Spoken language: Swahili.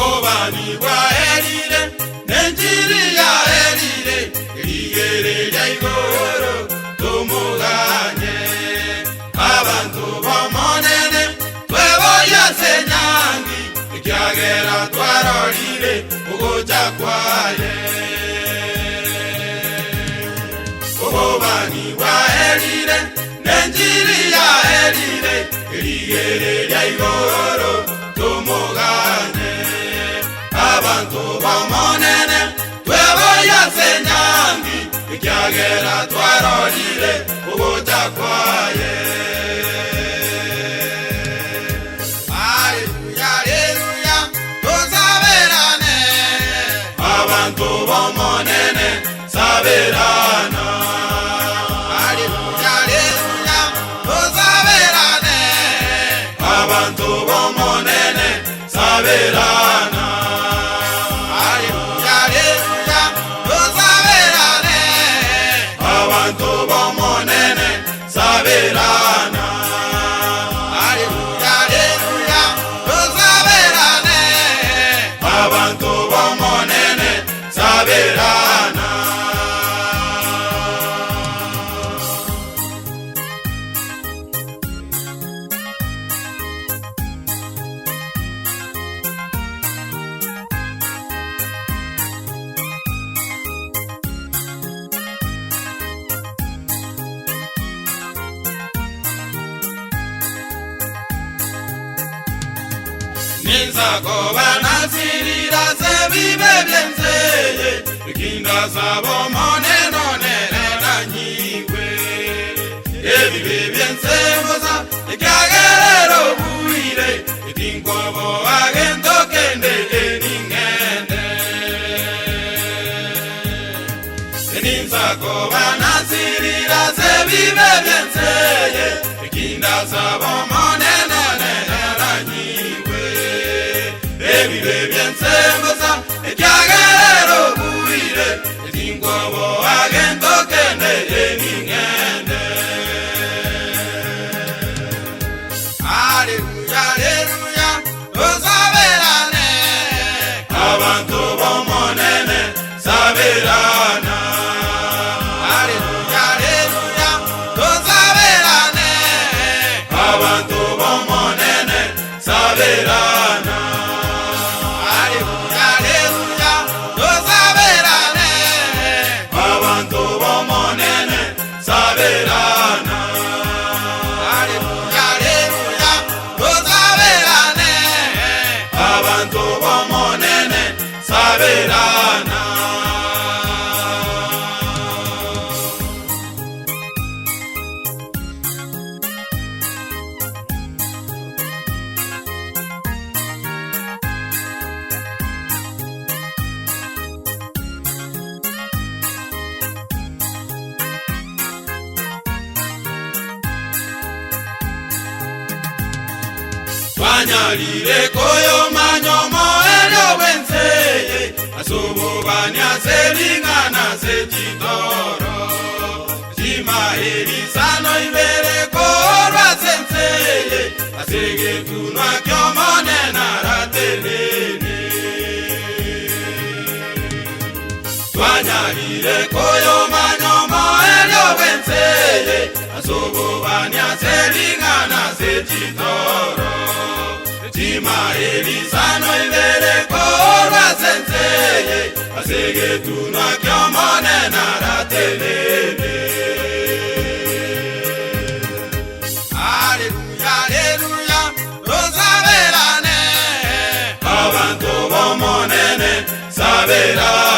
ubwobani bwaherire n'enjiri yaherire irigere ry'igoro tumuganye abantu bomonene tweboya senyangi ikyagera twarorire uguca kwaye ubwobani bwaherire n'enjiri yaherire irigere ry'igoro tumuganye abantu bomonene tweboya senyangi ikyagera twarorire uguca kwaye. Aleluya, aleluya, tusaberane abantu bomonene saberana. Aleluya, aleluya, tusaberane abantu bomonene saberana. Aleluya, aleluya, tusaberane abantu bomonene saberana. Aleluya, aleluya, tusaberane abantu bomonene saberana. Ninsakoba nasirira se vive bien seye Kinda sabo moneno nerena nyigwe Vive bien se moza Ikagerero buire Itinkobo agento kende eningende Ninsakoba nasirira se vive bien seye Kinda sabo moneno nerena nyigwe Vive bien se moza Ikagerero buire Itinkobo agento kende eningende. Aleluya, aleluya, tusaberane abantu bomonene saberana. Aleluya, aleluya, tusaberane abantu bomonene saberana. Aleluya, aleluya, tusaberane abantu bomonene saberana. Aleluya, aleluya, tusaberane abantu bomonene saberana. Twanyalire koyo manyomo elyo wenseye Asububani aselingana sechitoro Chimaheri sano ibere korwa senseye Asege tunwa kyomone naratelene Twanyalire koyo manyomo elyo wenseye Asububani aselingana sechitoro Chimaheri sano ibere korwa senseye Asege tunwa kyomone naratelene. Aleluya, aleluya, tusaberane abantu bomonene saberana.